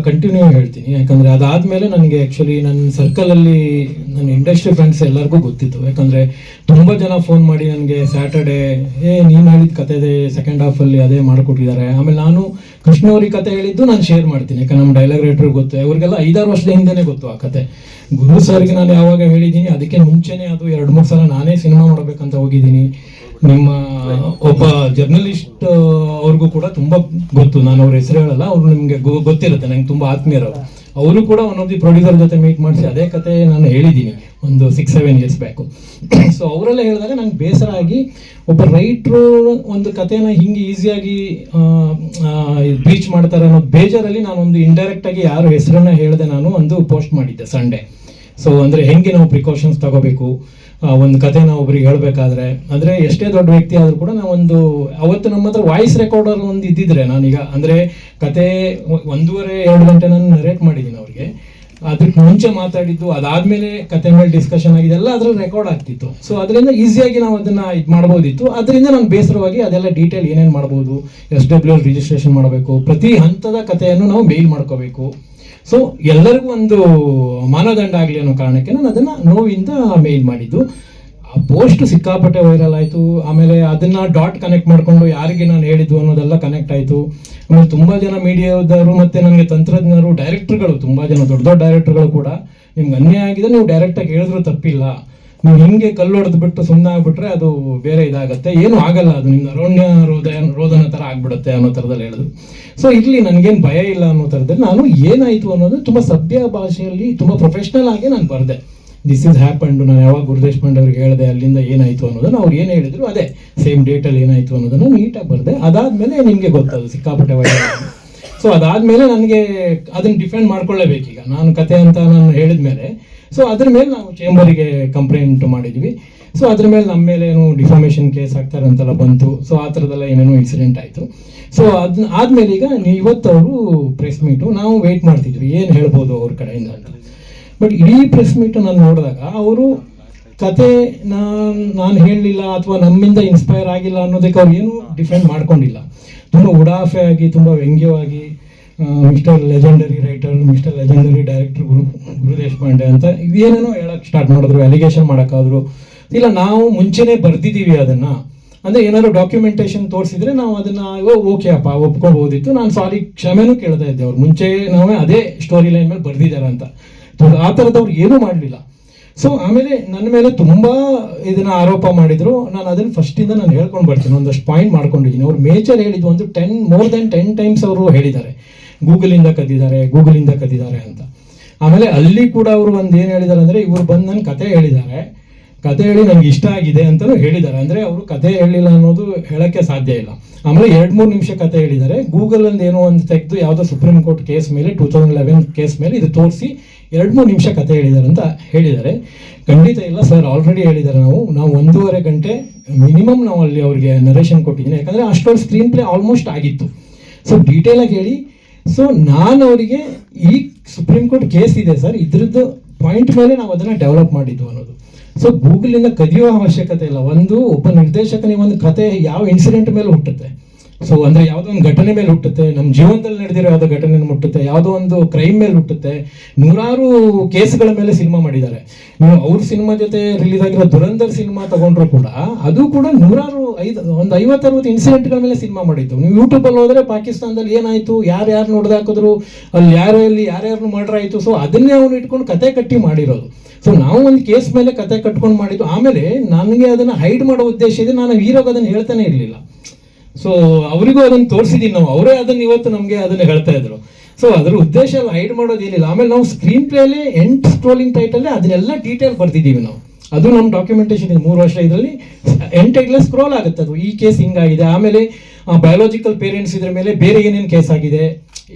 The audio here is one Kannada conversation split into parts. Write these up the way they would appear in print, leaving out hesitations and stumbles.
ಕಂಟಿನ್ಯೂ ಹೇಳ್ತೀನಿ. ಯಾಕಂದರೆ ಅದಾದಮೇಲೆ ನನಗೆ ಆ್ಯಕ್ಚುಲಿ ನನ್ನ ಸರ್ಕಲಲ್ಲಿ ನನ್ನ ಇಂಡಸ್ಟ್ರಿ ಫ್ರೆಂಡ್ಸ್ ಎಲ್ಲರಿಗೂ ಗೊತ್ತಿತ್ತು. ಯಾಕಂದರೆ ತುಂಬ ಜನ ಫೋನ್ ಮಾಡಿ ನನಗೆ ಸ್ಯಾಟರ್ಡೇ ನೀನು ಹೇಳಿದ ಕತೆ ಸೆಕೆಂಡ್ ಹಾಫಲ್ಲಿ ಅದೇ ಮಾಡಿಕೊಟ್ಟಿದ್ದಾರೆ. ಆಮೇಲೆ ನಾನು ಕೃಷ್ಣ ಅವ್ರಿಗೆ ಕತೆ ಹೇಳಿದ್ದು ನಾನು ಶೇರ್ ಮಾಡ್ತೀನಿ. ಯಾಕಂದ್ರೆ ನಮ್ಮ ಡೈಲಾಗ್ ರೈಟ್ರಿಗೆ ಗೊತ್ತು, ಇವ್ರಿಗೆಲ್ಲ 5-6 ವರ್ಷದ ಹಿಂದೆನೇ ಗೊತ್ತು ಆ ಕತೆ. ಗುರು ಸರ್ಗೆ ನಾನು ಯಾವಾಗ ಹೇಳಿದ್ದೀನಿ ಅದಕ್ಕೆ ಮುಂಚೆನೇ ಅದು 2-3 ಸಲ ನಾನೇ ಸಿನಿಮಾ ಮಾಡಬೇಕಂತ ಹೋಗಿದ್ದೀನಿ. ನಿಮ್ಮ ಒಬ್ಬ ಜರ್ನಲಿಸ್ಟ್ ಅವ್ರಿಗೂ ಕೂಡ ತುಂಬ ಗೊತ್ತು, ನಾನು ಅವ್ರ ಹೆಸರು ಹೇಳಲ್ಲ, ಅವ್ರು ನಿಮಗೆ ಗೊತ್ತಿರುತ್ತೆ, ನಂಗೆ ತುಂಬ ಆತ್ಮೀಯರು. ಅವರು ಕೂಡ ಒಂದೊಂದು ಪ್ರೊಡ್ಯೂಸರ್ ಜೊತೆ ಮೀಟ್ ಮಾಡಿಸಿ ಅದೇ ಕತೆ ನಾನು ಹೇಳಿದ್ದೀನಿ ಒಂದು 6-7 ಇಯರ್ಸ್ ಬ್ಯಾಕು. ಸೊ ಅವರೆಲ್ಲ ಹೇಳಿದಾಗ ನಂಗೆ ಬೇಸರ ಆಗಿ, ಒಬ್ಬ ರೈಟ್ರು ಒಂದು ಕತೆನ ಹಿಂಗೆ ಈಸಿಯಾಗಿ ಬ್ರೀಚ್ ಮಾಡ್ತಾರೆ ಅನ್ನೋ ಬೇಜಾರಲ್ಲಿ ನಾನೊಂದು ಇಂಡೈರೆಕ್ಟಾಗಿ ಯಾರು ಹೆಸರನ್ನ ಹೇಳಿದೆ ನಾನು ಒಂದು ಪೋಸ್ಟ್ ಮಾಡಿದ್ದೆ ಸಂಡೇ. ಸೊ ಅಂದರೆ ಹೆಂಗೆ ನಾವು ಪ್ರಿಕಾಷನ್ಸ್ ತಗೋಬೇಕು ಒಂದು ಕಥೆನ ಒಬ್ರಿಗೆ ಹೇಳಬೇಕಾದ್ರೆ. ಅಂದರೆ ಎಷ್ಟೇ ದೊಡ್ಡ ವ್ಯಕ್ತಿ ಆದರೂ ಕೂಡ ನಾವೊಂದು ಅವತ್ತು ನಮ್ಮ ಹತ್ರ ವಾಯ್ಸ್ ರೆಕಾರ್ಡರ್ ಒಂದು ಇದ್ದಿದ್ರೆ, ನಾನೀಗ ಅಂದರೆ ಕತೆ 1.5-2 ಗಂಟೆ ನಾನು ನರೇಟ್ ಮಾಡಿದ್ದೀನಿ ಅವ್ರಿಗೆ. ಅದಕ್ಕೆ ಮುಂಚೆ ಮಾತಾಡಿದ್ದು, ಅದಾದಮೇಲೆ ಕತೆ ಮೇಲೆ ಡಿಸ್ಕಷನ್ ಆಗಿದೆ, ಎಲ್ಲ ಅದ್ರಲ್ಲಿ ರೆಕಾರ್ಡ್ ಆಗ್ತಿತ್ತು. ಸೊ ಅದರಿಂದ ಈಸಿಯಾಗಿ ನಾವು ಅದನ್ನು ಇದು ಮಾಡ್ಬೋದಿತ್ತು. ಅದರಿಂದ ನಾನು ಬೇಸರವಾಗಿ ಅದೆಲ್ಲ ಡೀಟೇಲ್ ಏನೇನು ಮಾಡ್ಬೋದು, SWL ರಿಜಿಸ್ಟ್ರೇಷನ್ ಮಾಡಬೇಕು, ಪ್ರತಿ ಹಂತದ ಕಥೆಯನ್ನು ನಾವು ಮೇಲ್ ಮಾಡ್ಕೋಬೇಕು. ಸೊ ಎಲ್ಲರಿಗೂ ಒಂದು ಮಾನದಂಡ ಆಗಲಿ ಅನ್ನೋ ಕಾರಣಕ್ಕೆ ನಾನು ಅದನ್ನು ನೋವಿಂದ ಮೇಲ್ ಮಾಡಿದ್ದು. ಆ ಪೋಸ್ಟ್ ಸಿಕ್ಕಾಪಟ್ಟೆ ವೈರಲ್ ಆಯಿತು. ಆಮೇಲೆ ಅದನ್ನು ಡಾಟ್ ಕನೆಕ್ಟ್ ಮಾಡಿಕೊಂಡು ಯಾರಿಗೆ ನಾನು ಹೇಳಿದ್ದು ಅನ್ನೋದೆಲ್ಲ ಕನೆಕ್ಟ್ ಆಯಿತು. ಆಮೇಲೆ ತುಂಬ ಜನ ಮೀಡಿಯಾದವರು ಮತ್ತು ನನಗೆ ತಂತ್ರಜ್ಞರು, ಡೈರೆಕ್ಟರ್ಗಳು, ತುಂಬ ಜನ ದೊಡ್ಡ ದೊಡ್ಡ ಡೈರೆಕ್ಟರ್ಗಳು ಕೂಡ, ನಿಮ್ಗೆ ಅನ್ಯಾಯ ಆಗಿದೆ, ನೀವು ಡೈರೆಕ್ಟಾಗಿ ಹೇಳಿದ್ರು ತಪ್ಪಿಲ್ಲ, ನೀವು ಹಿಂಗೆ ಕಲ್ಲು ಹೊಡೆದು ಬಿಟ್ಟು ಸುಮ್ಮನೆ ಆಗ್ಬಿಟ್ರೆ ಅದು ಬೇರೆ ಇದಾಗುತ್ತೆ, ಏನೂ ಆಗಲ್ಲ, ಅದು ನಿಮ್ಮ ಅರಣ್ಯ ರೋದನ ಥರ ಆಗ್ಬಿಡುತ್ತೆ ಅನ್ನೋ ಥರದಲ್ಲಿ ಹೇಳಿದ್ರು. ಸೊ ಇಲ್ಲಿ ನನಗೇನು ಭಯ ಇಲ್ಲ ಅನ್ನೋ ಥರದಲ್ಲಿ ನಾನು ಏನಾಯಿತು ಅನ್ನೋದು ತುಂಬ ಸಭ್ಯ ಭಾಷೆಯಲ್ಲಿ ತುಂಬ ಪ್ರೊಫೆಷ್ನಲ್ ಆಗಿ ನಾನು ಬರೆದೆ. ದಿಸ್ ಈಸ್ ಹ್ಯಾಪಂಡ್, ನಾನು ಯಾವಾಗ ಗುರುದೇಶಪಾಂಡೆ ಅವ್ರಿಗೆ ಹೇಳಿದೆ ಅಲ್ಲಿಂದ ಏನಾಯಿತು ಅನ್ನೋದನ್ನು ಅವ್ರು ಏನು ಹೇಳಿದ್ರು ಅದೇ ಸೇಮ್ ಡೇಟಲ್ಲಿ ಏನಾಯಿತು ಅನ್ನೋದನ್ನು ನೀಟಾಗಿ ಬರೆದೆ. ಅದಾದಮೇಲೆ ನಿಮಗೆ ಗೊತ್ತದು ಸಿಕ್ಕಾಪಟ್ಟೆ ವೈರಲ್. ಸೊ ಅದಾದಮೇಲೆ ನನಗೆ ಅದನ್ನು ಡಿಫೆಂಡ್ ಮಾಡ್ಕೊಳ್ಳೇಬೇಕೀಗ, ನಾನು ಕತೆ ಅಂತ ನಾನು ಹೇಳಿದ ಮೇಲೆ. ಸೊ ಅದ್ರ ಮೇಲೆ ನಾವು ಚೇಂಬರಿಗೆ ಕಂಪ್ಲೇಂಟ್ ಮಾಡಿದ್ವಿ. ಸೊ ಅದ್ರ ಮೇಲೆ ನಮ್ಮ ಮೇಲೆ ಏನು ಡಿಫಾಮೇಷನ್ ಕೇಸ್ ಹಾಕ್ತಾರೆ ಅಂತೆಲ್ಲ ಬಂತು. ಸೊ ಆ ಥರದ್ದೆಲ್ಲ ಏನೇನೋ ಇನ್ಸಿಡೆಂಟ್ ಆಯಿತು. ಸೊ ಅದನ್ನ ಆದಮೇಲೆ ಈಗ ಇವತ್ತು ಅವರು ಪ್ರೆಸ್ ಮೀಟು ನಾವು ವೆಯ್ಟ್ ಮಾಡ್ತಿದ್ವಿ ಏನು ಹೇಳ್ಬೋದು ಅವ್ರ ಕಡೆಯಿಂದ ಅಂತ. ಬಟ್ ಇಡೀ ಪ್ರೆಸ್ ಮೀಟು ನಾನು ನೋಡಿದಾಗ ಅವರು ಕತೆ ನಾನು ಹೇಳಲಿಲ್ಲ ಅಥವಾ ನಮ್ಮಿಂದ ಇನ್ಸ್ಪೈರ್ ಆಗಿಲ್ಲ ಅನ್ನೋದಕ್ಕೆ ಅವ್ರು ಏನೂ ಡಿಫೆಂಡ್ ಮಾಡ್ಕೊಂಡಿಲ್ಲ. ತುಂಬ ಉಡಾಫೆ ಆಗಿ, ತುಂಬ ವ್ಯಂಗ್ಯವಾಗಿ mister legendary writer, mister legendary director Guru Deshpande ಅಂತ ಏನೇನೋ ಹೇಳಕ್ಕೆ ಸ್ಟಾರ್ಟ್ ಮಾಡಿದ್ರು, ಅಲಿಗೇಷನ್ ಮಾಡೋಕ್ಕಾದ್ರು. ಇಲ್ಲ, ನಾವು ಮುಂಚೆನೇ ಬರ್ದಿದ್ದೀವಿ ಅದನ್ನು, ಅಂದರೆ ಏನಾದ್ರು ಡಾಕ್ಯುಮೆಂಟೇಶನ್ ತೋರಿಸಿದ್ರೆ ನಾವು ಅದನ್ನು ಓಕೆ ಅಪ್ಪ ಒಪ್ಕೊಳ್ಬೋದಿತ್ತು, ನಾನು ಸಾರಿ ಕ್ಷಮೆನೂ ಕೇಳ್ತಾ ಇದ್ದೆ. ಅವ್ರು ಮುಂಚೆ ನಾವೇ ಅದೇ ಸ್ಟೋರಿ ಲೈನ್ ಮೇಲೆ ಬರ್ದಿದ್ದಾರೆ ಅಂತ. ಆ ಥರದವ್ರು ಏನೂ ಮಾಡಲಿಲ್ಲ. ಸೊ ಆಮೇಲೆ ನನ್ನ ಮೇಲೆ ತುಂಬ ಇದನ್ನು ಆರೋಪ ಮಾಡಿದರು. ನಾನು ಅದನ್ನು ಫಸ್ಟಿಂದ ನಾನು ಹೇಳ್ಕೊಂಡು ಬರ್ತೀನಿ, ಒಂದಷ್ಟು ಪಾಯಿಂಟ್ ಮಾಡ್ಕೊಂಡಿದ್ದೀನಿ. ಅವ್ರು ಮೇಜರ್ ಹೇಳಿದ್ದು ಒಂದು ಮೋರ್ ದೆನ್ 10 ಟೈಮ್ಸ್ ಅವರು ಹೇಳಿದ್ದಾರೆ ಗೂಗಲಿಂದ ಕದ್ದಿದ್ದಾರೆ ಅಂತ. ಆಮೇಲೆ ಅಲ್ಲಿ ಕೂಡ ಅವರು ಒಂದು ಏನು ಹೇಳಿದ್ದಾರೆ ಅಂದರೆ, ಇವರು ಬಂದು ನನ್ನ ಕತೆ ಹೇಳಿದ್ದಾರೆ, ಕತೆ ಹೇಳಿ ನನಗೆ ಇಷ್ಟ ಆಗಿದೆ ಅಂತಲೂ ಹೇಳಿದ್ದಾರೆ. ಅಂದರೆ ಅವರು ಕತೆ ಹೇಳಿಲ್ಲ ಅನ್ನೋದು ಹೇಳೋಕ್ಕೆ ಸಾಧ್ಯ ಇಲ್ಲ. ಆಮೇಲೆ 2-3 ನಿಮಿಷ ಕತೆ ಹೇಳಿದ್ದಾರೆ. ಗೂಗಲಲ್ಲಿ ಏನೋ ಒಂದು ತೆಗೆದು ಯಾವುದೋ ಸುಪ್ರೀಂ ಕೋರ್ಟ್ ಕೇಸ್ ಮೇಲೆ 2011 ಕೇಸ್ ಮೇಲೆ ಇದು ತೋರಿಸಿ 2-3 ನಿಮಿಷ ಕತೆ ಹೇಳಿದ್ದಾರೆ ಅಂತ ಹೇಳಿದ್ದಾರೆ. ಖಂಡಿತ ಇಲ್ಲ ಸರ್, ಆಲ್ರೆಡಿ ಹೇಳಿದ್ದಾರೆ. ನಾವು 1.5 ಗಂಟೆ ಮಿನಿಮಮ್ ನಾವು ಅಲ್ಲಿ ಅವ್ರಿಗೆ ನರೇಷನ್ ಕೊಟ್ಟಿದ್ದೀನಿ. ಯಾಕಂದರೆ ಅಷ್ಟೊಂದು ಸ್ಕ್ರೀನ್ ಪ್ಲೇ ಆಲ್ಮೋಸ್ಟ್ ಆಗಿತ್ತು. ಸೊ ಡೀಟೇಲಾಗಿ ಹೇಳಿ. ಸೊ ನಾನು ಅವರಿಗೆ ಈ ಸುಪ್ರೀಂ ಕೋರ್ಟ್ ಕೇಸ್ ಇದೆ ಸರ್, ಇದ್ರದ್ದು ಪಾಯಿಂಟ್ ಮೇಲೆ ನಾವು ಅದನ್ನು ಡೆವಲಪ್ ಮಾಡಿದ್ದು ಅನ್ನೋದು. ಸೊ ಗೂಗಲಿಂದ ಕದಿಯೋ ಅವಶ್ಯಕತೆ ಇಲ್ಲ. ಒಬ್ಬ ನಿರ್ದೇಶಕನಿಗೆ ಒಂದು ಕತೆ ಯಾವ ಇನ್ಸಿಡೆಂಟ್ ಮೇಲೆ ಹುಟ್ಟುತ್ತೆ, ಸೊ ಅಂದರೆ ಯಾವುದೋ ಒಂದು ಘಟನೆ ಮೇಲೆ ಹುಟ್ಟುತ್ತೆ, ನಮ್ಮ ಜೀವನದಲ್ಲಿ ನಡೆದಿರೋ ಯಾವುದೋ ಘಟನೆ ಮುಟ್ಟುತ್ತೆ, ಯಾವುದೋ ಒಂದು ಕ್ರೈಮ್ ಮೇಲೆ ಹುಟ್ಟುತ್ತೆ. 100 ಕೇಸ್ಗಳ ಮೇಲೆ ಸಿನಿಮಾ ಮಾಡಿದ್ದಾರೆ. ನೀವು ಅವ್ರ ಸಿನಿಮಾ ಜೊತೆ ರಿಲೀಸ್ ಆಗಿರೋ ದುರಂಧರ್ ಸಿನಿಮಾ ತಗೊಂಡ್ರು ಕೂಡ ಅದು ಕೂಡ 50-60 ಇನ್ಸಿಡೆಂಟ್ಗಳ ಮೇಲೆ ಸಿನಿಮಾ ಮಾಡಿದ್ದು. ನೀವು ಯೂಟ್ಯೂಬಲ್ಲಿ ಹೋದರೆ ಪಾಕಿಸ್ತಾನದಲ್ಲಿ ಏನಾಯಿತು, ಯಾರ್ಯಾರು ನೋಡ್ದಾಕಿದ್ರು, ಅಲ್ಲಿ ಯಾರ್ಯಾರು ಮರ್ಡರ್ ಆಯಿತು. ಸೊ ಅದನ್ನೇ ಅವನು ಇಟ್ಕೊಂಡು ಕತೆ ಕಟ್ಟಿ ಮಾಡಿರೋದು. ಸೊ ನಾವು ಒಂದು ಕೇಸ್ ಮೇಲೆ ಕತೆ ಕಟ್ಕೊಂಡು ಮಾಡಿದ್ದು. ಆಮೇಲೆ ನನಗೆ ಅದನ್ನು ಹೈಡ್ ಮಾಡೋ ಉದ್ದೇಶ ಇದೆ, ನಾನು ಹೀರೋಗೆ ಅದನ್ನು ಹೇಳ್ತಾನೆ ಇರಲಿಲ್ಲ. ಸೊ ಅವರಿಗೂ ಅದನ್ನು ತೋರಿಸಿದ್ದೀನಿ ನಾವು, ಅವರೇ ಅದನ್ನು ಇವತ್ತು ನಮಗೆ ಅದನ್ನು ಹೇಳ್ತಾ ಇದ್ರು. ಸೊ ಅದರ ಉದ್ದೇಶ ಎಲ್ಲ ಹೈಡ್ ಮಾಡೋದೇನಿಲ್ಲ. ಆಮೇಲೆ ನಾವು ಸ್ಕ್ರೀನ್ ಪ್ಲೇಲಿ ಎಂಡ್ ಸ್ಕ್ರೋಲಿಂಗ್ ಟೈಟಲ್ಲೇ ಅದನ್ನೆಲ್ಲ ಡೀಟೇಲ್ ಬರ್ತಿದ್ದೀವಿ ನಾವು. ಅದು ನಮ್ಮ ಡಾಕ್ಯುಮೆಂಟೇಷನ್ ಇದೆ 3 ವರ್ಷ. ಇದರಲ್ಲಿ ಎಂಡ್ ಟೈಟಲ್ ಸ್ಕ್ರೋಲ್ ಆಗುತ್ತೆ, ಅದು ಈ ಕೇಸ್ ಹಿಂಗಾಗಿದೆ, ಆಮೇಲೆ ಬಯೋಲಾಜಿಕಲ್ ಪೇರೆಂಟ್ಸ್ ಇದ್ರ ಮೇಲೆ ಬೇರೆ ಏನೇನು ಕೇಸ್ ಆಗಿದೆ,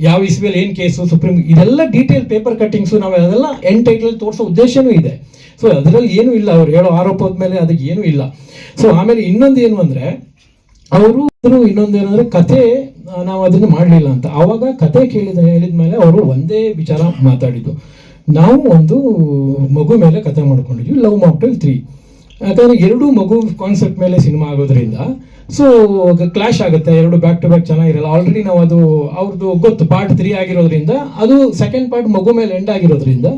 ಯಾವ ಇಸ್ವಿಯಲ್ಲಿ ಏನು ಕೇಸು, ಸುಪ್ರೀಂ, ಇದೆಲ್ಲ ಡೀಟೇಲ್ ಪೇಪರ್ ಕಟ್ಟಿಂಗ್ಸು ನಾವು ಅದೆಲ್ಲ ಎಂಡ್ ಟೈಟಲ್ ತೋರಿಸೋ ಉದ್ದೇಶನೂ ಇದೆ. ಸೊ ಅದರಲ್ಲಿ ಏನೂ ಇಲ್ಲ, ಅವ್ರು ಹೇಳೋ ಆರೋಪದ ಮೇಲೆ ಅದಕ್ಕೆ ಏನೂ ಇಲ್ಲ. ಸೊ ಆಮೇಲೆ ಇನ್ನೊಂದು ಏನು ಅಂದರೆ, ಅವರು ಇನ್ನೊಂದೇನಂದರೆ ಕತೆ ನಾವು ಅದನ್ನು ಮಾಡಲಿಲ್ಲ ಅಂತ. ಆವಾಗ ಕತೆ ಹೇಳಿದ ಮೇಲೆ ಅವರು ಒಂದೇ ವಿಚಾರ ಮಾತಾಡಿದ್ದು, ನಾವು ಒಂದು ಮಗು ಮೇಲೆ ಕತೆ ಮಾಡ್ಕೊಂಡಿದ್ವಿ, ಲವ್ ಮಾಕ್ಟೇಲ್ 3. ಯಾಕಂದರೆ 2 ಮಗು ಕಾನ್ಸೆಪ್ಟ್ ಮೇಲೆ ಸಿನಿಮಾ ಆಗೋದ್ರಿಂದ ಸೊ ಕ್ಲಾಶ್ ಆಗುತ್ತೆ, ಎರಡು ಬ್ಯಾಕ್ ಟು ಬ್ಯಾಕ್ ಚೆನ್ನಾಗಿರಲ್ಲ. ಆಲ್ರೆಡಿ ನಾವು ಅದು ಅವ್ರದ್ದು ಗೊತ್ತು ಪಾರ್ಟ್ 3 ಆಗಿರೋದ್ರಿಂದ, ಅದು ಸೆಕೆಂಡ್ ಪಾರ್ಟ್ ಮಗು ಮೇಲೆ ಎಂಡ್ ಆಗಿರೋದ್ರಿಂದ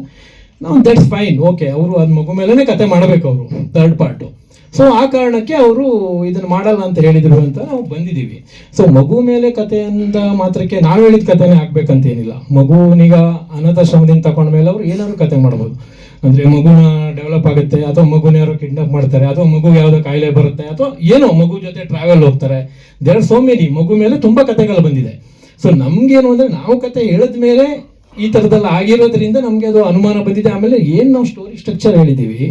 ನಾವು ದಟ್ಸ್ ಫೈನ್, ಓಕೆ, ಅವರು ಅದು ಮಗು ಮೇಲೇ ಕತೆ ಮಾಡಬೇಕು ಅವರು ಥರ್ಡ್ ಪಾರ್ಟು. ಸೊ ಆ ಕಾರಣಕ್ಕೆ ಅವರು ಇದನ್ನು ಮಾಡಲ್ಲ ಅಂತ ಹೇಳಿದ್ರು ಅಂತ ನಾವು ಬಂದಿದ್ದೀವಿ. ಸೊ ಮಗು ಮೇಲೆ ಕತೆ ಅಂತ ಮಾತ್ರಕ್ಕೆ ನಾವು ಹೇಳಿದ ಕತೆನೇ ಹಾಕ್ಬೇಕಂತ ಏನಿಲ್ಲ. ಮಗುವನೀಗ ಅನಾಥಾಶ್ರಮದಿಂದ ತಗೊಂಡ ಮೇಲೆ ಅವ್ರು ಏನಾದ್ರು ಕತೆ ಮಾಡ್ಬೋದು. ಅಂದರೆ ಮಗುನ ಡೆವಲಪ್ ಆಗುತ್ತೆ, ಅಥವಾ ಮಗುನ ಯಾರೋ ಕಿಡ್ನಾಪ್ ಮಾಡ್ತಾರೆ, ಅಥವಾ ಮಗುಗೆ ಯಾವುದೋ ಕಾಯಿಲೆ ಬರುತ್ತೆ, ಅಥವಾ ಏನೋ ಮಗು ಜೊತೆ ಟ್ರಾವೆಲ್ ಹೋಗ್ತಾರೆ. There are so many. ಮಗು ಮೇಲೆ ತುಂಬ ಕತೆಗಳು ಬಂದಿದೆ. ಸೊ ನಮಗೇನು ಅಂದರೆ ನಾವು ಕತೆ ಹೇಳಿದ ಮೇಲೆ ಈ ಥರದ್ದೆಲ್ಲ ಆಗಿರೋದ್ರಿಂದ ನಮಗೆ ಅದು ಅನುಮಾನ ಬಂದಿದೆ. ಆಮೇಲೆ ಏನು ನಾವು ಸ್ಟೋರಿ ಸ್ಟ್ರಕ್ಚರ್ ಹೇಳಿದ್ದೀವಿ,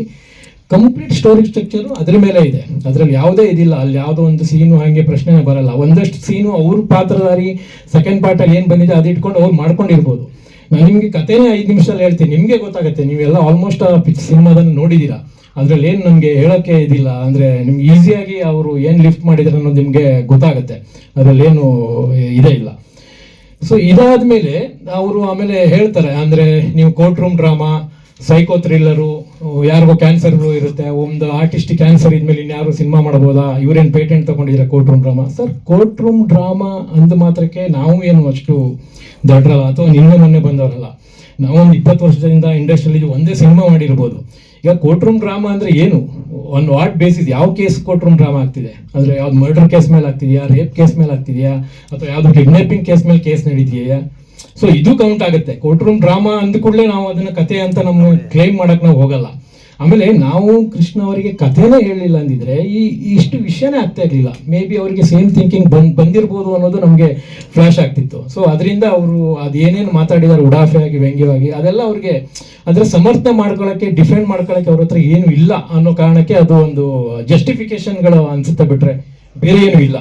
ಕಂಪ್ಲೀಟ್ ಸ್ಟೋರಿ ಸ್ಟ್ರಕ್ಚರು ಅದ್ರ ಮೇಲೆ ಇದೆ. ಅದರಲ್ಲಿ ಯಾವುದೇ ಇದಿಲ್ಲ, ಅಲ್ಲಿ ಯಾವುದೋ ಒಂದು ಸೀನು ಹಾಗೆ ಪ್ರಶ್ನೆನೇ ಬರಲ್ಲ. ಒಂದಷ್ಟು ಸೀನು ಅವ್ರ ಪಾತ್ರಧಾರಿ ಸೆಕೆಂಡ್ ಪಾರ್ಟಲ್ಲಿ ಏನು ಬಂದಿದೆ ಅದು ಇಟ್ಕೊಂಡು ಅವ್ರು ಮಾಡ್ಕೊಂಡಿರ್ಬೋದು. ನಾನು ನಿಮಗೆ ಕಥೆನೇ 5 ನಿಮಿಷದಲ್ಲಿ ಹೇಳ್ತೀನಿ, ನಿಮಗೆ ಗೊತ್ತಾಗುತ್ತೆ. ನೀವೆಲ್ಲ ಆಲ್ಮೋಸ್ಟ್ ಆ ಸಿನಿಮಾದನ್ನು ನೋಡಿದ್ದೀರಾ. ಅದರಲ್ಲಿ ಏನು ನಮಗೆ ಹೇಳೋಕ್ಕೆ ಇದಿಲ್ಲ. ಅಂದರೆ ನಿಮ್ಗೆ ಈಸಿಯಾಗಿ ಅವರು ಏನು ಲಿಫ್ಟ್ ಮಾಡಿದ್ದಾರೆ ಅನ್ನೋದು ನಿಮಗೆ ಗೊತ್ತಾಗುತ್ತೆ. ಅದರಲ್ಲೇನು ಇದೇ ಇಲ್ಲ. ಸೊ ಇದಾದ್ಮೇಲೆ ಅವರು ಆಮೇಲೆ ಹೇಳ್ತಾರೆ, ಅಂದರೆ ನೀವು court room drama, psycho thriller, ಯಾರಿಗೋ ಕ್ಯಾನ್ಸರ್ ಇರುತ್ತೆ, ಒಂದು ಆರ್ಟಿಸ್ಟ್ ಕ್ಯಾನ್ಸರ್ ಇದ್ಮೇಲೆ ಇನ್ಯಾರು ಸಿನಿಮಾ ಮಾಡ್ಬೋದಾ, ಇವರೇನು ಪೇಟೆಂಟ್ ತಗೊಂಡಿದ್ದಾರೆ court room drama. Sir, court room drama ಅಂದ ಮಾತ್ರಕ್ಕೆ ನಾವು ಏನು ಅಷ್ಟು ದೊಡ್ಡರಲ್ಲ, ಅಥವಾ ನಿನ್ನೆ ಮೊನ್ನೆ ಬಂದವರಲ್ಲ. ನಾವೊಂದು 20 ವರ್ಷದಿಂದ ಇಂಡಸ್ಟ್ರಿಯಲ್ಲಿ ಒಂದೇ ಸಿನಿಮಾ ಮಾಡಿರ್ಬೋದು. ಈಗ ಕೋರ್ಟ್ ರೂಮ್ ಡ್ರಾಮಾ ಅಂದರೆ ಏನು, ಒಂದು ವಾಟ್ ಬೇಸಿಸ್, ಯಾವ ಕೇಸ್ ಕೋರ್ಟ್ ರೂಮ್ ಡ್ರಾಮಾ ಆಗ್ತಿದೆ ಅಂದರೆ, ಯಾವ್ದು ಮರ್ಡರ್ ಕೇಸ್ ಮೇಲೆ ಆಗ್ತಿದೆಯಾ, ರೇಪ್ ಕೇಸ್ ಮೇಲೆ ಆಗ್ತಿದೆಯಾ, ಅಥವಾ ಯಾವುದು ಕಿಡ್ನಾಪಿಂಗ್ ಕೇಸ್ ಮೇಲೆ ಕೇಸ್ ನಡೀತಿದೆಯಾ. ಸೊ ಇದು ಕೌಂಟ್ ಆಗುತ್ತೆ. ಕೋರ್ಟ್ ರೂಮ್ ಡ್ರಾಮಾ ಅಂದ ಕೂಡಲೇ ನಾವು ಅದನ್ನ ಕತೆ ಅಂತ ನಮ್ಮ ಕ್ಲೈಮ್ ಮಾಡಕ್ ನಾವು ಹೋಗಲ್ಲ. ಆಮೇಲೆ ನಾವು ಕೃಷ್ಣ ಅವರಿಗೆ ಕಥೆನೇ ಹೇಳಲಿಲ್ಲ ಅಂದಿದ್ರೆ ಇಷ್ಟು ವಿಷಯನೇ ಆಗ್ತಾ ಇರಲಿಲ್ಲ. ಮೇ ಬಿ ಅವರಿಗೆ ಸೇಮ್ ಥಿಂಕಿಂಗ್ ಬಂದಿರ್ಬೋದು ಅನ್ನೋದು ನಮಗೆ ಫ್ಲಾಶ್ ಆಗ್ತಿತ್ತು. ಸೊ ಅದರಿಂದ ಅವರು ಅದೇನೇನು ಮಾತಾಡಿದ್ದಾರೆ ಉಡಾಫೆಯಾಗಿ, ವ್ಯಂಗ್ಯವಾಗಿ, ಅದೆಲ್ಲ ಅವ್ರಿಗೆ ಅದರ ಸಮರ್ಥನೆ ಮಾಡ್ಕೊಳ್ಳೋಕ್ಕೆ, ಡಿಫೆಂಡ್ ಮಾಡ್ಕೊಳ್ಳೋಕ್ಕೆ ಅವ್ರ ಹತ್ರ ಏನು ಇಲ್ಲ ಅನ್ನೋ ಕಾರಣಕ್ಕೆ ಅದು ಒಂದು ಜಸ್ಟಿಫಿಕೇಶನ್ಗಳು ಅನ್ಸುತ್ತೆ, ಬಿಟ್ರೆ ಬೇರೆ ಏನು ಇಲ್ಲ.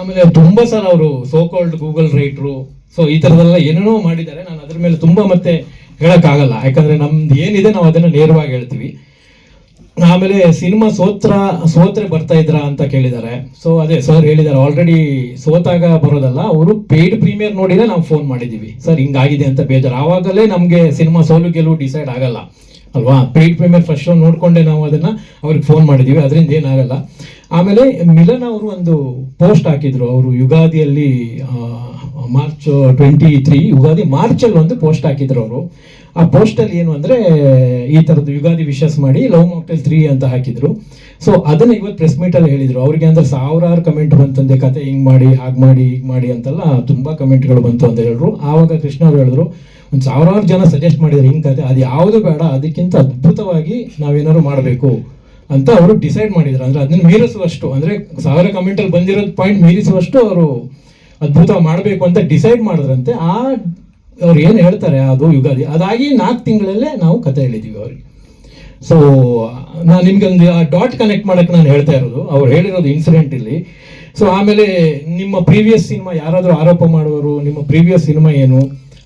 ಆಮೇಲೆ ತುಂಬ ಸಲ ಅವರು ಸೋಕಾಲ್ಡ್ ಗೂಗಲ್ ರೈಟ್ರು, ಸೊ ಈ ಥರದೆಲ್ಲ ಏನೇನೋ ಮಾಡಿದ್ದಾರೆ. ನಾನು ಅದ್ರ ಮೇಲೆ ತುಂಬ ಮತ್ತೆ ಹೇಳೋಕ್ಕಾಗಲ್ಲ, ಯಾಕಂದರೆ ನಮ್ದು ಏನಿದೆ ನಾವು ಅದನ್ನು ನೇರವಾಗಿ ಹೇಳ್ತೀವಿ. ಆಮೇಲೆ ಸಿನಿಮಾ ಸೋತ್ರೆ ಬರ್ತಾ ಇದ್ರಾ ಅಂತ ಕೇಳಿದ್ದಾರೆ. ಸೊ ಅದೇ ಸರ್ ಹೇಳಿದ್ದಾರೆ, ಆಲ್ರೆಡಿ ಸೋತಾಗ ಬರೋದಲ್ಲ, ಅವರು ಪೇಯ್ಡ್ ಪ್ರೀಮಿಯರ್ ನೋಡಿದ್ರೆ ನಾವು ಫೋನ್ ಮಾಡಿದ್ದೀವಿ, ಸರ್ ಹಿಂಗಾಗಿದೆ ಅಂತ ಬೇಜಾರು. ಆವಾಗಲೇ ನಮಗೆ ಸಿನಿಮಾ ಸೋಲು ಗೆಲುವು ಡಿಸೈಡ್ ಆಗಲ್ಲ ಅಲ್ವಾ. ಪೇಯ್ಡ್ ಪ್ರೀಮಿಯರ್ ಫಸ್ಟ್ ಶೋ ನೋಡಿಕೊಂಡೆ ನಾವು ಅದನ್ನು ಅವ್ರಿಗೆ ಫೋನ್ ಮಾಡಿದ್ದೀವಿ, ಅದರಿಂದ ಏನಾಗಲ್ಲ. ಆಮೇಲೆ ಮಿಲನ್ ಅವರು ಒಂದು ಪೋಸ್ಟ್ ಹಾಕಿದ್ರು, ಅವರು ಯುಗಾದಿಯಲ್ಲಿ ಮಾರ್ಚ್ 23 ಯುಗಾದಿ ಮಾರ್ಚಲ್ಲಿ ಒಂದು ಪೋಸ್ಟ್ ಹಾಕಿದ್ರು ಅವರು. ಆ ಪೋಸ್ಟಲ್ಲಿ ಏನು ಅಂದರೆ ಈ ಥರದ್ದು ಯುಗಾದಿ ವಿಶಸ್ ಮಾಡಿ ಲವ್ ಮಾಕ್ಟೇಲ್ 3 ಅಂತ ಹಾಕಿದ್ರು. ಸೊ ಅದನ್ನು ಇವತ್ತು ಪ್ರೆಸ್ ಮೀಟಲ್ಲಿ ಹೇಳಿದರು. ಅವ್ರಿಗೆ ಅಂದರೆ ಸಾವಿರಾರು ಕಮೆಂಟ್ ಬಂತಂದೆ, ಕತೆ ಹಿಂಗೆ ಮಾಡಿ, ಹಾಗೆ ಮಾಡಿ, ಹೀಗೆ ಮಾಡಿ ಅಂತೆಲ್ಲ ತುಂಬ ಕಮೆಂಟ್ಗಳು ಬಂತು ಅಂತ ಹೇಳಿದ್ರು. ಆವಾಗ ಕೃಷ್ಣ ಅವರು ಹೇಳಿದ್ರು, ಒಂದು ಸಾವಿರಾರು ಜನ ಸಜೆಸ್ಟ್ ಮಾಡಿದ್ರು ಹಿಂಗೆ ಕತೆ, ಅದು ಯಾವುದು ಬೇಡ, ಅದಕ್ಕಿಂತ ಅದ್ಭುತವಾಗಿ ನಾವೇನಾದ್ರು ಮಾಡಬೇಕು ಅಂತ ಅವರು ಡಿಸೈಡ್ ಮಾಡಿದ್ರು. ಅಂದರೆ ಅದನ್ನ ಮೀರಿಸುವಷ್ಟು, ಅಂದರೆ 1000 ಕಮೆಂಟಲ್ಲಿ ಬಂದಿರೋದು ಪಾಯಿಂಟ್ ಮೀರಿಸುವಷ್ಟು ಅವರು ಅದ್ಭುತ ಮಾಡಬೇಕು ಅಂತ ಡಿಸೈಡ್ ಮಾಡಿದ್ರಂತೆ. ಅವ್ರು ಏನು ಹೇಳ್ತಾರೆ ಅದು ಯುಗಾದಿ ಅದಾಗಿ 4 ತಿಂಗಳಲ್ಲೇ ನಾವು ಕತೆ ಹೇಳಿದ್ದೀವಿ ಅವ್ರಿಗೆ. ಸೊ ನಾನು ನಿಮ್ಗೆ ಒಂದು ಆ ಡಾಟ್ ಕನೆಕ್ಟ್ ಮಾಡೋಕ್ಕೆ ನಾನು ಹೇಳ್ತಾ ಇರೋದು, ಅವ್ರು ಹೇಳಿರೋದು ಇನ್ಸಿಡೆಂಟ್ ಇಲ್ಲಿ. ಸೊ ಆಮೇಲೆ ನಿಮ್ಮ ಪ್ರೀವಿಯಸ್ ಸಿನಿಮಾ ಯಾರಾದರೂ ಆರೋಪ ಮಾಡುವವರು, ನಿಮ್ಮ ಪ್ರೀವಿಯಸ್ ಸಿನಿಮಾ ಏನು,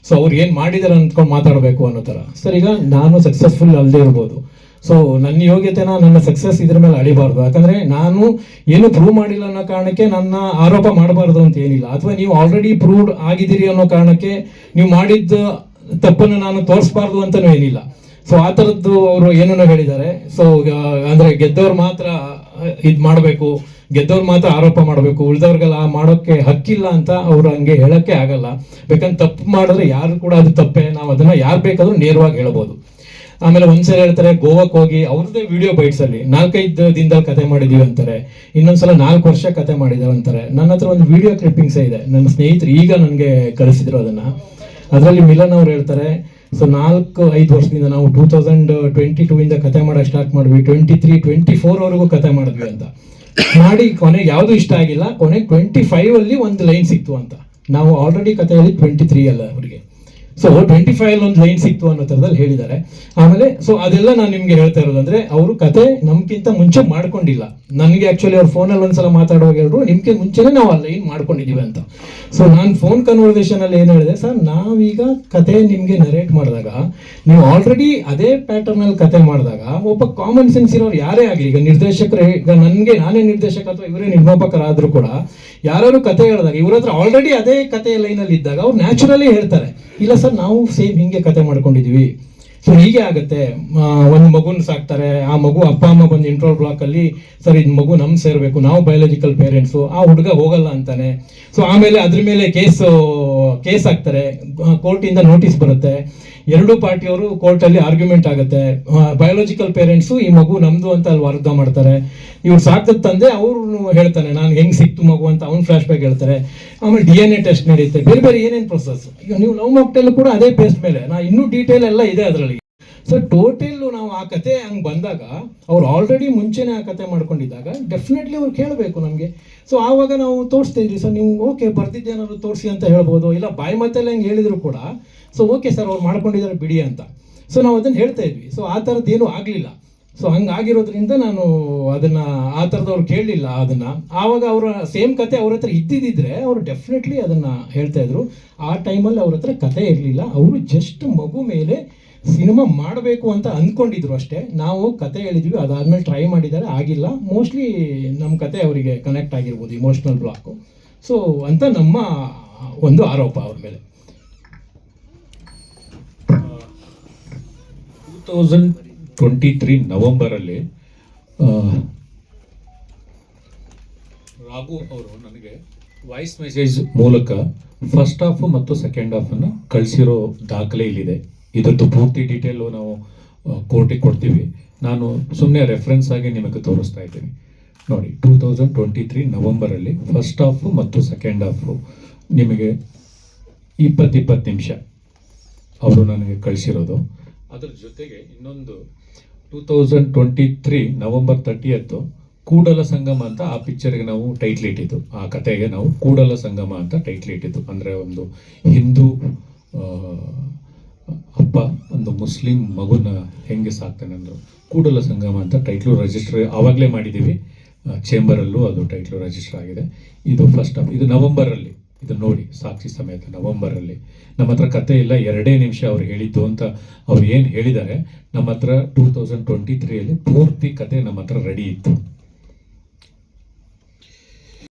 ಸೊ ಅವ್ರು ಏನು ಮಾಡಿದಾರೆ ಅಂದ್ಕೊಂಡು ಮಾತಾಡಬೇಕು ಅನ್ನೋ ಥರ. ಸರ್, ಈಗ ನಾನು ಸಕ್ಸಸ್ಫುಲ್ ಅಲ್ಲದೆ ಇರ್ಬೋದು, ಸೊ ನನ್ನ ಯೋಗ್ಯತೆನ, ನನ್ನ ಸಕ್ಸಸ್ ಇದ್ರ ಮೇಲೆ ಅಳಿಬಾರ್ದು. ಯಾಕಂದರೆ ನಾನು ಏನು ಪ್ರೂವ್ ಮಾಡಿಲ್ಲ ಅನ್ನೋ ಕಾರಣಕ್ಕೆ ನನ್ನ ಆರೋಪ ಮಾಡಬಾರ್ದು ಅಂತ ಏನಿಲ್ಲ. ಅಥವಾ ನೀವು ಆಲ್ರೆಡಿ ಪ್ರೂವ್ಡ್ ಆಗಿದ್ದೀರಿ ಅನ್ನೋ ಕಾರಣಕ್ಕೆ ನೀವು ಮಾಡಿದ್ದ ತಪ್ಪನ್ನು ನಾನು ತೋರಿಸ್ಬಾರ್ದು ಅಂತಲೂ ಏನಿಲ್ಲ. ಸೊ ಆ ಥರದ್ದು ಅವರು ಏನೋ ಹೇಳಿದ್ದಾರೆ. ಸೊ ಅಂದರೆ ಗೆದ್ದವ್ರು ಮಾತ್ರ ಇದು ಮಾಡಬೇಕು, ಗೆದ್ದವ್ರು ಮಾತ್ರ ಆರೋಪ ಮಾಡಬೇಕು, ಉಳಿದವ್ರಿಗೆಲ್ಲ ಮಾಡೋಕ್ಕೆ ಹಕ್ಕಿಲ್ಲ ಅಂತ ಅವರು ಹಂಗೆ ಹೇಳೋಕ್ಕೆ ಆಗಲ್ಲ. ಬೇಕಂದ್ರೆ ತಪ್ಪು ಮಾಡಿದ್ರೆ ಯಾರು ಕೂಡ ಅದು ತಪ್ಪೇ, ನಾವು ಅದನ್ನು ಯಾರು ಬೇಕಾದ್ರೂ ನೇರವಾಗಿ ಹೇಳ್ಬೋದು. ಆಮೇಲೆ ಒಂದ್ಸಲ ಹೇಳ್ತಾರೆ ಗೋವಾಕ್ಕೆ ಹೋಗಿ ಅವ್ರದ್ದೇ ವಿಡಿಯೋ ಬೈಟ್ಸಲ್ಲಿ 4-5 ದಿನದಲ್ಲಿ ಕತೆ ಮಾಡಿದೀವಿ ಅಂತಾರೆ. ಇನ್ನೊಂದ್ಸಲ 4 ವರ್ಷ ಕತೆ ಮಾಡಿದ್ದಾರೆ ಅಂತಾರೆ. ನನ್ನ ಹತ್ರ ಒಂದು ವಿಡಿಯೋ ಕ್ಲಿಪ್ಪಿಂಗ್ಸೇ ಇದೆ, ನನ್ನ ಸ್ನೇಹಿತರು ಈಗ ನನಗೆ ಕಳಿಸಿದ್ರು ಅದನ್ನು. ಅದರಲ್ಲಿ ಮಿಲನ್ ಅವ್ರು ಹೇಳ್ತಾರೆ, ಸೊ 4-5 ವರ್ಷದಿಂದ ನಾವು 2022 ಕತೆ ಮಾಡೋಕ್ಕೆ ಸ್ಟಾರ್ಟ್ ಮಾಡಿದ್ವಿ, 23-24 ಕತೆ ಮಾಡಿದ್ವಿ ಅಂತ ಮಾಡಿ ಕೊನೆಗೆ ಯಾವುದು ಇಷ್ಟ ಆಗಿಲ್ಲ. ಕೊನೆಗೆ 25 ಒಂದು ಲೈನ್ ಸಿಕ್ತು ಅಂತ. ನಾವು ಆಲ್ರೆಡಿ ಕತೆ ಹೇಳಿ 23 ಅಲ್ಲ ಅವರಿಗೆ. ಸೊ 25 ಒಂದು ಲೈನ್ ಸಿಕ್ತು ಅನ್ನೋ ಥರದಲ್ಲಿ ಹೇಳಿದ್ದಾರೆ. ಆಮೇಲೆ ಸೊ ಅದೆಲ್ಲ ನಾನು ನಿಮ್ಗೆ ಹೇಳ್ತಾ ಇರೋದು ಅಂದರೆ, ಅವರು ಕತೆ ನಮ್ಗಿಂತ ಮುಂಚೆ ಮಾಡ್ಕೊಂಡಿಲ್ಲ. ನನಗೆ ಆ್ಯಕ್ಚುಲಿ ಅವ್ರು ಫೋನಲ್ಲಿ ಒಂದ್ಸಲ ಮಾತಾಡುವಾಗ ಹೇಳಿದ್ರು, ನಿಮ್ಗೆ ಮುಂಚೆನೇ ನಾವು ಆ ಲೈನ್ ಮಾಡ್ಕೊಂಡಿದ್ದೀವಿ ಅಂತ. ಸೊ ನಾನು ಫೋನ್ ಕನ್ವರ್ಸೇಷನಲ್ಲಿ ಏನು ಹೇಳಿದೆ, ಸರ್ ನಾವೀಗ ಕತೆ ನಿಮಗೆ ನರೇಟ್ ಮಾಡಿದಾಗ ನೀವು ಆಲ್ರೆಡಿ ಅದೇ ಪ್ಯಾಟರ್ನಲ್ಲಿ ಕತೆ ಮಾಡಿದಾಗ ಒಬ್ಬ ಕಾಮನ್ ಸೆನ್ಸ್ ಇರೋರು ಯಾರೇ ಆಗಲಿ, ಈಗ ನಿರ್ದೇಶಕರು, ಈಗ ನಾನೇ ನಿರ್ದೇಶಕ ಅಥವಾ ಇವರೇ ನಿರ್ಮಾಪಕರಾದರೂ ಕೂಡ ಯಾರು ಕತೆ ಹೇಳಿದಾಗ ಇವ್ರ ಹತ್ರ ಆಲ್ರೆಡಿ ಅದೇ ಕತೆ ಲೈನಲ್ಲಿ ಇದ್ದಾಗ ಅವ್ರು ನ್ಯಾಚುರಲಿ ಹೇಳ್ತಾರೆ, ಇಲ್ಲ ಸರ್ ನಾವು ಸೇಮ್ ಹಿಂಗೆ ಕತೆ ಮಾಡ್ಕೊಂಡಿದ್ದೀವಿ, ಸೊ ಹೀಗೆ ಆಗುತ್ತೆ. ಒಂದು ಮಗುನ ಸಾಕ್ತಾರೆ, ಆ ಮಗು ಅಪ್ಪ ಅಮ್ಮ ಬಂದು ಇಂಟ್ರೋಲ್ ಬ್ಲಾಕಲ್ಲಿ ಸರ್ ಇದು ಮಗು ನಮ್ಗೆ ಸೇರಬೇಕು, ನಾವು ಬಯೋಲಾಜಿಕಲ್ ಪೇರೆಂಟ್ಸು, ಆ ಹುಡುಗ ಹೋಗಲ್ಲ ಅಂತಾನೆ. ಸೊ ಆಮೇಲೆ ಅದ್ರ ಮೇಲೆ ಕೇಸ್ ಹಾಕ್ತಾರೆ, ಕೋರ್ಟಿಂದ ನೋಟಿಸ್ ಬರುತ್ತೆ, ಎರಡೂ ಪಾರ್ಟಿಯವರು ಕೋರ್ಟಲ್ಲಿ ಆರ್ಗ್ಯುಮೆಂಟ್ ಆಗುತ್ತೆ. ಬಯೋಲಾಜಿಕಲ್ ಪೇರೆಂಟ್ಸು ಈ ಮಗು ನಮ್ದು ಅಂತ ಅಲ್ಲಿ ವಾದ ಮಾಡ್ತಾರೆ. ಇವ್ರು ಸಾಕದ ತಂದೆ ಅವ್ರು ಹೇಳ್ತಾನೆ ನಾನು ಹೆಂಗೆ ಸಿಕ್ತು ಮಗು ಅಂತ ಅವ್ನು ಫ್ಲಾಶ್ ಬ್ಯಾಕ್ ಹೇಳ್ತಾರೆ. ಆಮೇಲೆ DNA ಟೆಸ್ಟ್ ನಡೆಯುತ್ತೆ, ಬೇರೆ ಬೇರೆ ಏನೇನು ಪ್ರೊಸೆಸ್. ಈಗ ನೀವು ಲವ್ ಮಾಕ್ಟೇಲ್ ಕೂಡ ಅದೇ ಬೇಸ್ ಮೇಲೆ ಇನ್ನೂ ಡೀಟೇಲ್ ಎಲ್ಲ ಇದೆ ಅದರಲ್ಲಿ. ಸೊ ಟೋಟಲ್ ನಾವು ಆ ಕತೆ ಹಂಗೆ ಬಂದಾಗ ಅವ್ರು ಆಲ್ರೆಡಿ ಮುಂಚೆನೇ ಆ ಕತೆ ಮಾಡ್ಕೊಂಡಿದ್ದಾಗ ಡೆಫಿನೆಟ್ಲಿ ಅವ್ರು ಕೇಳಬೇಕು ನಮಗೆ. ಸೊ ಆವಾಗ ನಾವು ತೋರಿಸ್ತಾ ಇದ್ವಿ, ಸೊ ನೀವು ಓಕೆ ಬರ್ದಿದ್ದೇನಾದ್ರು ತೋರಿಸಿ ಅಂತ ಹೇಳ್ಬೋದು, ಇಲ್ಲ ಬಾಯಿ ಮಾತೆಲ್ಲ ಹೆಂಗೆ ಹೇಳಿದ್ರು ಕೂಡ ಸೊ ಓಕೆ ಸರ್ ಅವ್ರು ಮಾಡ್ಕೊಂಡಿದ್ದಾರೆ ಬಿಡಿ ಅಂತ. ಸೊ ನಾವು ಅದನ್ನು ಹೇಳ್ತಾ ಇದ್ವಿ. ಸೊ ಆ ಥರದ್ದೇನು ಆಗಲಿಲ್ಲ. ಸೊ ಹಂಗಾಗಿರೋದ್ರಿಂದ ನಾನು ಅದನ್ನು ಆ ಥರದವ್ರು ಕೇಳಲಿಲ್ಲ ಅದನ್ನು. ಆವಾಗ ಅವರ ಸೇಮ್ ಕತೆ ಅವ್ರ ಹತ್ರ ಇದ್ದಿದ್ದರೆ ಅವರು ಡೆಫಿನೆಟ್ಲಿ ಅದನ್ನು ಹೇಳ್ತಾ ಇದ್ರು. ಆ ಟೈಮಲ್ಲಿ ಅವ್ರ ಹತ್ರ ಕತೆ ಇರಲಿಲ್ಲ, ಅವರು ಜಸ್ಟ್ ಮಗು ಮೇಲೆ ಸಿನಿಮಾ ಮಾಡಬೇಕು ಅಂತ ಅಂದ್ಕೊಂಡಿದ್ರು ಅಷ್ಟೇ. ನಾವು ಕತೆ ಹೇಳಿದ್ವಿ, ಅದಾದ್ಮೇಲೆ ಟ್ರೈ ಮಾಡಿದ್ದಾರೆ, ಆಗಿಲ್ಲ. ಮೋಸ್ಟ್ಲಿ ನಮ್ಮ ಕತೆ ಅವರಿಗೆ ಕನೆಕ್ಟ್ ಆಗಿರ್ಬೋದು, ಇಮೋಷ್ನಲ್ ಬ್ಲಾಕು. ಸೊ ಅಂತ ನಮ್ಮ ಒಂದು ಆರೋಪ ಅವ್ರ ಮೇಲೆ. 2023 ನವೆಂಬರಲ್ಲಿ ರಾಘು ಅವರು ನನಗೆ ವಾಯ್ಸ್ ಮೆಸೇಜ್ ಮೂಲಕ ಫಸ್ಟ್ ಹಾಫ್ ಮತ್ತು ಸೆಕೆಂಡ್ ಹಾಫನ್ನು ಕಳಿಸಿರೋ ದಾಖಲೆ ಇಲ್ಲಿದೆ. ಇದರದ್ದು ಪೂರ್ತಿ ಡೀಟೇಲು ನಾವು ಕೋರ್ಟಿಗೆ ಕೊಡ್ತೀವಿ. ನಾನು ಸುಮ್ಮನೆ ರೆಫರೆನ್ಸ್ ಆಗಿ ನಿಮಗೆ ತೋರಿಸ್ತಾ ಇದ್ದೀನಿ ನೋಡಿ. 2023 ನವೆಂಬರಲ್ಲಿ ಫಸ್ಟ್ ಹಾಫ್ ಮತ್ತು ಸೆಕೆಂಡ್ ಹಾಫು ನಿಮಗೆ 20 ನಿಮಿಷ ಅವರು ನನಗೆ ಕಳಿಸಿರೋದು. ಅದ್ರ ಜೊತೆಗೆ ಇನ್ನೊಂದು 2023 ನವೆಂಬರ್ 30 ಕೂಡಲ ಸಂಗಮ ಅಂತ ಆ ಪಿಕ್ಚರ್ಗೆ ನಾವು ಟೈಟ್ಲ್ ಇಟ್ಟಿದ್ದು, ಆ ಕತೆಗೆ ನಾವು ಕೂಡಲ ಸಂಗಮ ಅಂತ ಟೈಟ್ಲ್ ಇಟ್ಟಿದ್ದು. ಅಂದರೆ ಒಂದು ಹಿಂದೂ ಅಪ್ಪ ಒಂದು ಮುಸ್ಲಿಂ ಮಗುನ ಹೆಂಗೆ ಸಾಕ್ತಾನೆ ಅಂದ್ರೆ ಕೂಡಲ ಸಂಗಮ ಅಂತ ಟೈಟ್ಲು ರಿಜಿಸ್ಟರ್ ಆವಾಗಲೇ ಮಾಡಿದ್ದೀವಿ. ಚೇಂಬರಲ್ಲೂ ಅದು ಟೈಟ್ಲು ರಿಜಿಸ್ಟರ್ ಆಗಿದೆ. ಇದು ಫಸ್ಟ್ ಹಾಫ್, ಇದು ನವೆಂಬರಲ್ಲಿ, ಇದು ನೋಡಿ ಸಾಕ್ಷಿ ಸಮೇತ ನವೆಂಬರಲ್ಲಿ. ನಮ್ಮ ಹತ್ರ ಕತೆ ಇಲ್ಲ, 2 ನಿಮಿಷ ಅವ್ರು ಹೇಳಿದ್ದು ಅಂತ ಅವ್ರು ಏನು ಹೇಳಿದ್ದಾರೆ. ನಮ್ಮ ಹತ್ರ 2023 ಪೂರ್ತಿ ಕತೆ ನಮ್ಮ ಹತ್ರ ರೆಡಿ ಇತ್ತು.